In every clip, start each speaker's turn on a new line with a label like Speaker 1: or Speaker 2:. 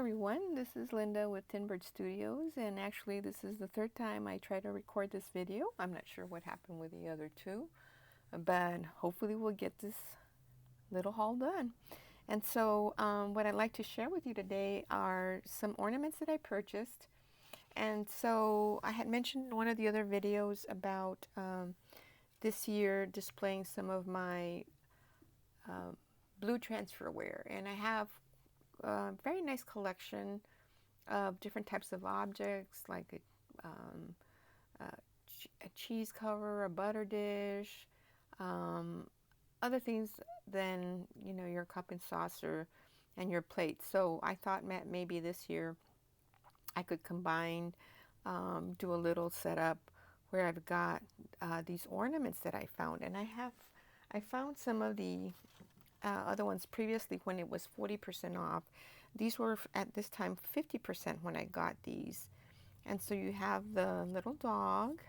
Speaker 1: everyone, this is Linda with Tinbird Studios, and actually this is the third time I try to record this video. I'm not sure what happened with the other two, but hopefully we'll get this little haul done. And so what I'd like to share with you today are some ornaments that I purchased. And so I had mentioned in one of the other videos about this year displaying some of my blue transferware, and I have a very nice collection of different types of objects like a cheese cover, a butter dish, other things than your cup and saucer and your plate. So I thought maybe this year I could combine, do a little setup where I've got these ornaments that I found, and I found some of the other ones previously when it was 40% off. These were at this time 50% when I got these. And so you have the little dog,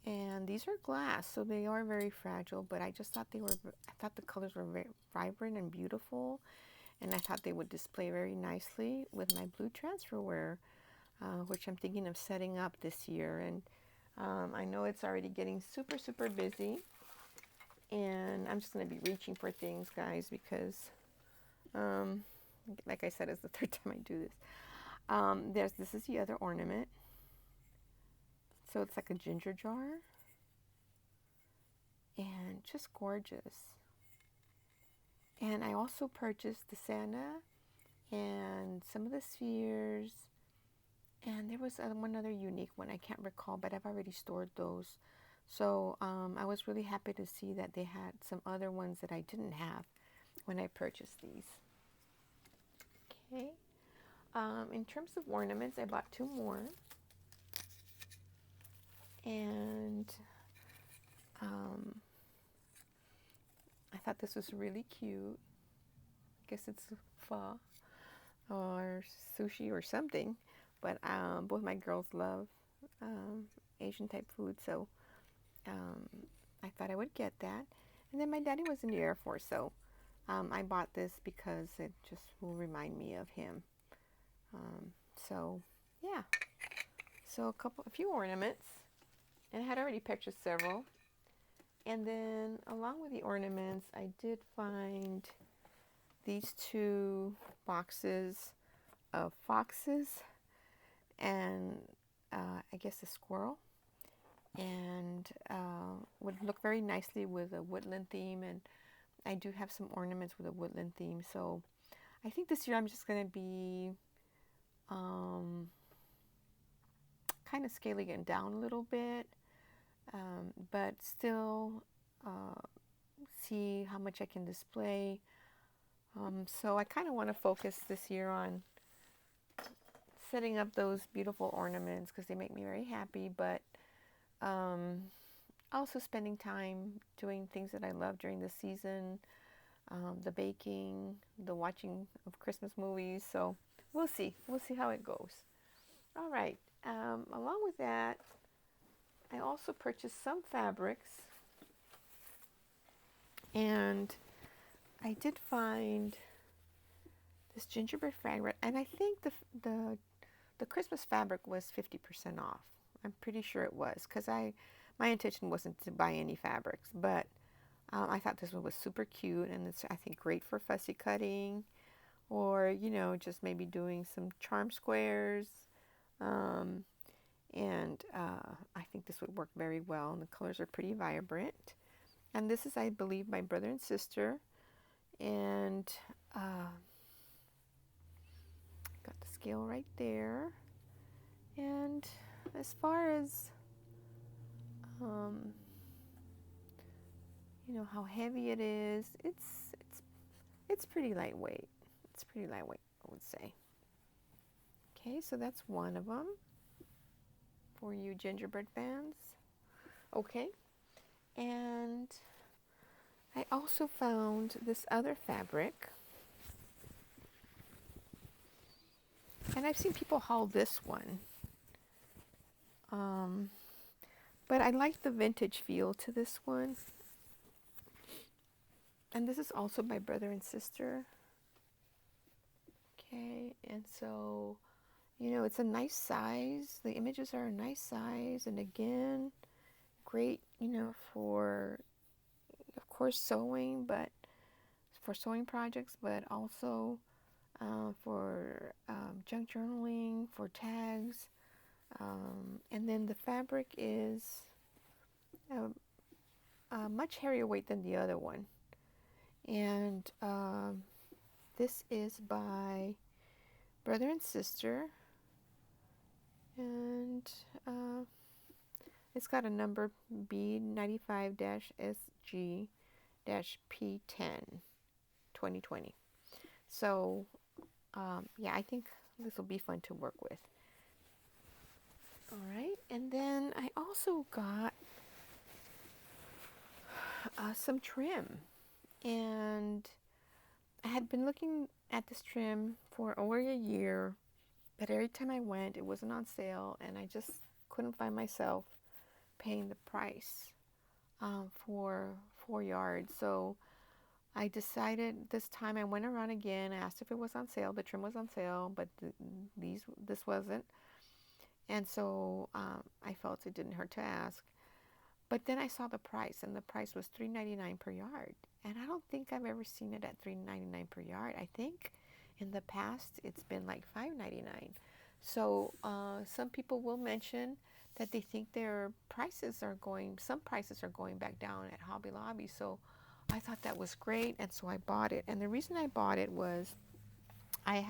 Speaker 1: and these are glass, so they are very fragile, but I just thought I thought the colors were very vibrant and beautiful, and I thought they would display very nicely with my blue transferware, which I'm thinking of setting up this year. And I know it's already getting super busy, and I'm just going to be reaching for things, guys, because like I said, it's the third time I do this. This is the other ornament. So it's like a ginger jar, and just gorgeous. And I also purchased the Santa and some of the spheres, and there was one other unique one I can't recall, but I've already stored those. So I was really happy to see that they had some other ones that I didn't have when I purchased these. Okay. In terms of ornaments, I bought two more, and I thought this was really cute. I guess it's pho or sushi or something, but both my girls love Asian type food, so I thought I would get that. And then my daddy was in the Air Force, so I bought this because it just will remind me of him. So yeah, so a few ornaments, and I had already purchased several. And then along with the ornaments, I did find these two boxes of foxes and I guess a squirrel, and would look very nicely with a woodland theme. And I do have some ornaments with a woodland theme, so I think this year I'm just going to be kind of scaling it down a little bit, but still see how much I can display. So I kind of want to focus this year on setting up those beautiful ornaments because they make me very happy, but also spending time doing things that I love during the season, the baking, the watching of Christmas movies. So we'll see how it goes. All right. Along with that, I also purchased some fabrics, and I did find this gingerbread fabric, and I think the Christmas fabric was 50% off. I'm pretty sure it was, because my intention wasn't to buy any fabrics, but I thought this one was super cute, and it's, I think, great for fussy cutting, or just maybe doing some charm squares. And I think this would work very well, and the colors are pretty vibrant. And this is, I believe, my brother and sister, and got the scale right there. And as far as how heavy it is, it's pretty lightweight. It's pretty lightweight, I would say. Okay, so that's one of them for you gingerbread fans. Okay, and I also found this other fabric, and I've seen people haul this one, but I like the vintage feel to this one. And this is also my brother and sister. Okay, and so, it's a nice size. The images are a nice size, and again, great, for, of course, sewing, but for sewing projects, but also for junk journaling, for tags. And then the fabric is much heavier weight than the other one. And this is by Brother and Sister. And it's got a number B95-SG-P10 2020. So, yeah, I think this will be fun to work with. All right, and then I also got some trim. And I had been looking at this trim for over a year, but every time I went, it wasn't on sale, and I just couldn't find myself paying the price for 4 yards. So I decided this time I went around again, asked if it was on sale. The trim was on sale, but this wasn't. And so I felt it didn't hurt to ask. But then I saw the price, and the price was $3.99 per yard. And I don't think I've ever seen it at $3.99 per yard. I think in the past it's been like $5.99. So some people will mention that they think some prices are going back down at Hobby Lobby. So I thought that was great, and so I bought it. And the reason I bought it was I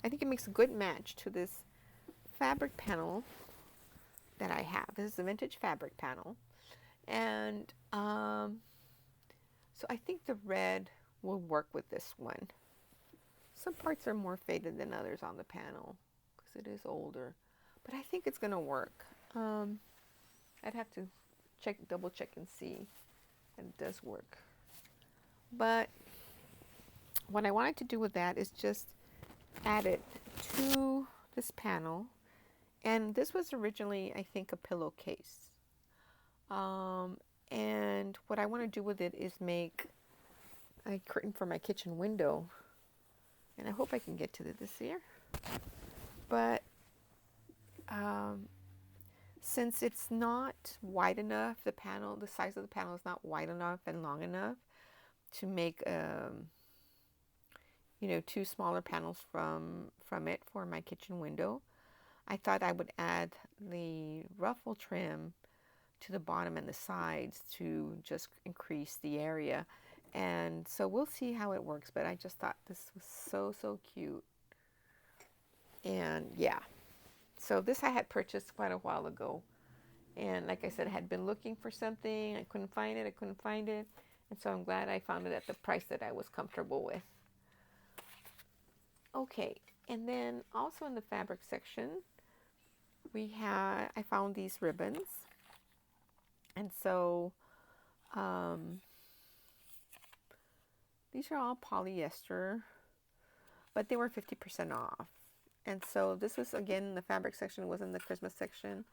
Speaker 1: think it makes a good match to this fabric panel that I have. This is a vintage fabric panel. And so I think the red will work with this one. Some parts are more faded than others on the panel because it is older, but I think it's going to work. I'd have to double check and see that it does work. But what I wanted to do with that is just add it to this panel. And this was originally, I think, a pillowcase. And what I want to do with it is make a curtain for my kitchen window. And I hope I can get to this year. But since it's not wide enough, the size of the panel is not wide enough and long enough to make, two smaller panels from it for my kitchen window, I thought I would add the ruffle trim to the bottom and the sides to just increase the area. And so we'll see how it works, but I just thought this was so cute. And yeah, so this I had purchased quite a while ago, and like I said, I had been looking for something. I couldn't find it, and so I'm glad I found it at the price that I was comfortable with. Okay, and then also in the fabric section, I found these ribbons. And so these are all polyester, but they were 50% off. And so this was, again, the fabric section, was in the Christmas section.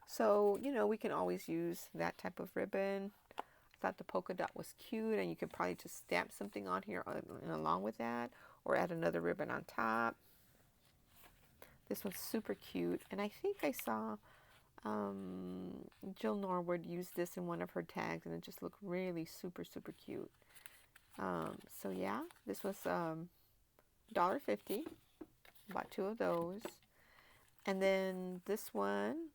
Speaker 1: So, we can always use that type of ribbon. I thought the polka dot was cute, and you could probably just stamp something on here along with that, or add another ribbon on top. This one's super cute, and I think I saw Jill Norwood used this in one of her tags, and it just looked really super cute. So yeah, this was $1.50. Bought 2 of those. And then this one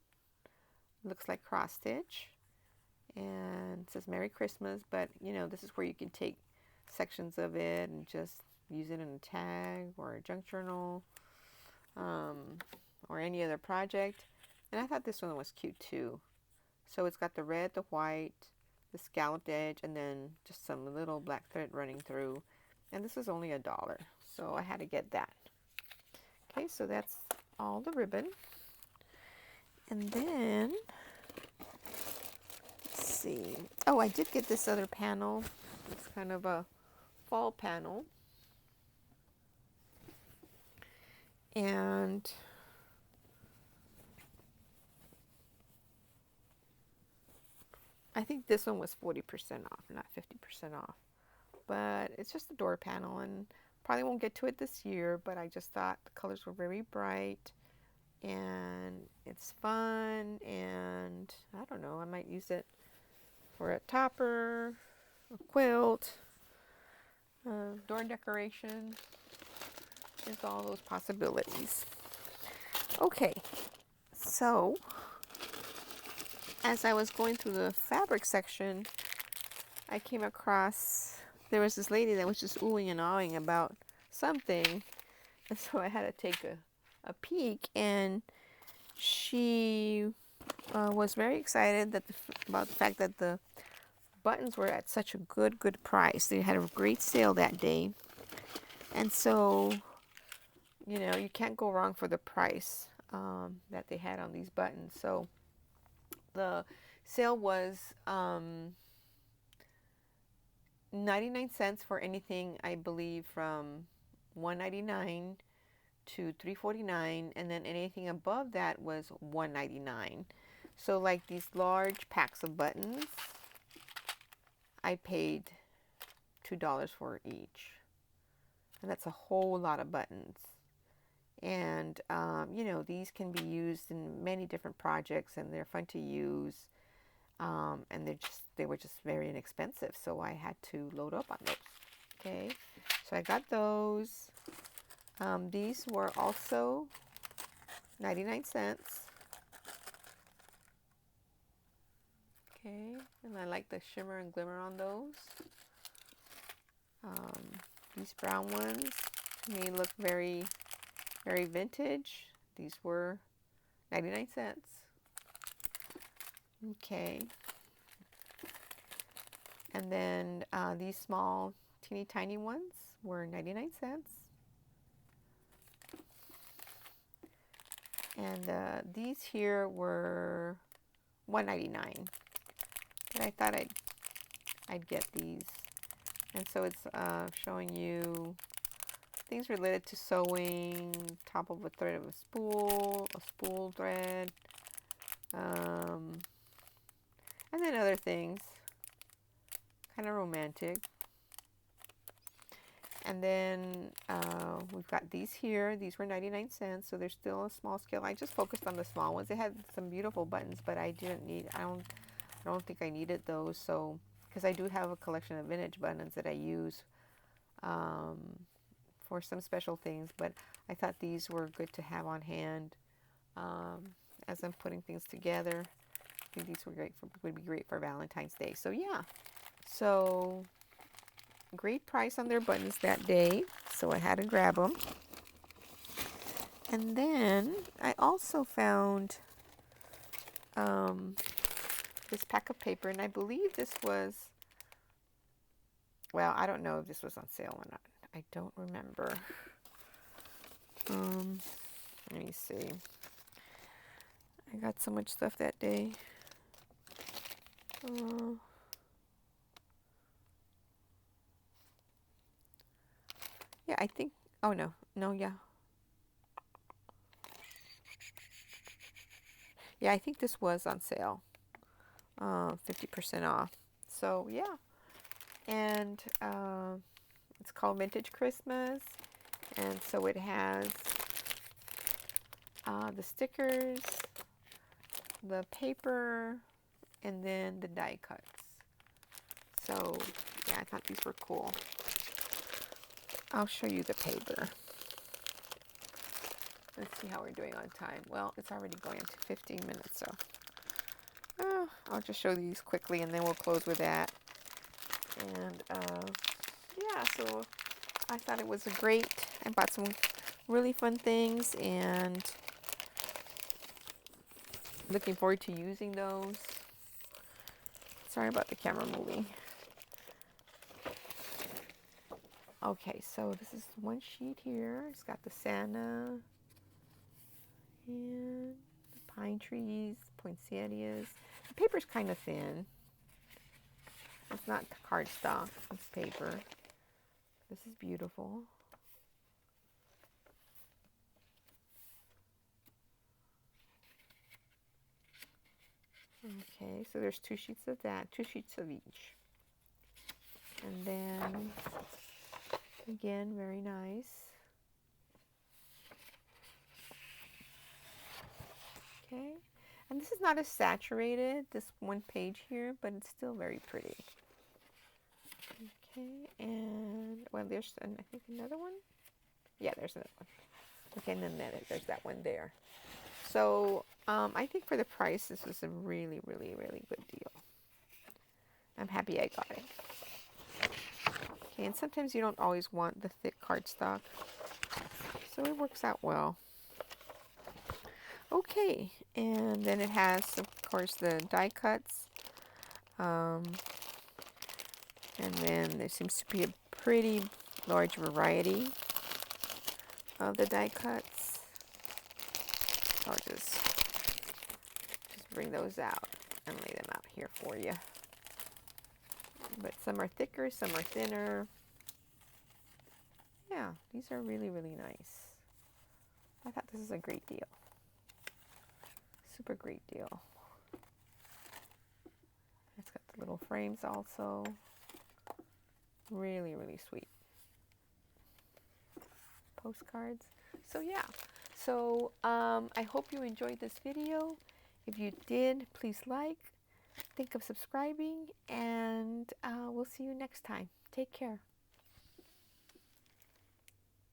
Speaker 1: looks like cross stitch, and it says Merry Christmas, but this is where you can take sections of it and just use it in a tag or a junk journal, or any other project. And I thought this one was cute too. So it's got the red, the white, the scalloped edge, and then just some little black thread running through. And this is only $1, so I had to get that. Okay, so that's all the ribbon. And then, let's see. Oh, I did get this other panel. It's kind of a fall panel. And I think this one was 40% off, not 50% off. But it's just a door panel, and Probably won't get to it this year, but I just thought the colors were very bright and it's fun, and I don't know, I might use it for a topper, a quilt, door decoration. There's all those possibilities. Okay, so as I was going through the fabric section, I came across, there was this lady that was just oohing and awing about something, and so I had to take a peek, and she was very excited about the fact that the buttons were at such a good price. They had a great sale that day, and so you can't go wrong for the price that they had on these buttons. So the sale was 99 cents for anything, I believe, from $1.99 to $3.49, and then anything above that was $1.99. So like these large packs of buttons, I paid $2 for each, and that's a whole lot of buttons. And these can be used in many different projects, and they're fun to use. And they were just very inexpensive, so I had to load up on those. Okay, so I got those. These were also 99 cents. Okay, and I like the shimmer and glimmer on those. These brown ones to me look very, very vintage. These were 99 cents. Okay. And then these small, teeny tiny ones were 99 cents. And these here were $1.99. But I thought I'd get these. And so it's showing you things related to sewing, top of a thread of a spool thread, and then other things, kind of romantic. And then we've got these here. These were 99 cents, so they're still a small scale. I just focused on the small ones. They had some beautiful buttons, but I don't think I needed those. So, because I do have a collection of vintage buttons that I use for some special things, but I thought these were good to have on hand as I'm putting things together. I think these would be great for Valentine's Day. So yeah, so great price on their buttons that day, so I had to grab them. And then I also found this pack of paper, and I believe this was, well, I don't know if this was on sale or not. I don't remember. Let me see. I got so much stuff that day. Yeah, I think, oh no, yeah. Yeah, I think this was on sale, 50% off. So yeah, and it's called Vintage Christmas, and so it has the stickers, the paper, and then the die cuts. So yeah, I thought these were cool. I'll show you the paper. Let's see how we're doing on time. Well, it's already going into 15 minutes, so I'll just show these quickly, and then we'll close with that. And yeah, so I thought it was great. I bought some really fun things, and looking forward to using those. Sorry about the camera moving. Okay, so this is one sheet here. It's got the Santa and the pine trees, poinsettias. The paper's kind of thin. It's not cardstock, it's paper. This is beautiful. Okay, so there's 2 sheets of that, 2 sheets of each. And then Again, very nice. Okay, and this is not as saturated, this one page here, but it's still very pretty. Okay, and well, there's I think another one. Yeah, there's another one. Okay, and then there's that one there. So I think for the price, this was a really, really, really good deal. I'm happy I got it. Okay, and sometimes you don't always want the thick cardstock, so it works out well. Okay, and then it has, of course, the die cuts. And then there seems to be a pretty large variety of the die cuts. I'll just bring those out and lay them out here for you. But some are thicker, some are thinner. Yeah, these are really, really nice. I thought this is a great deal. Super great deal. It's got the little frames also. Really, really sweet. Postcards. So yeah. So I hope you enjoyed this video. If you did, please like, think of subscribing, and we'll see you next time. Take care.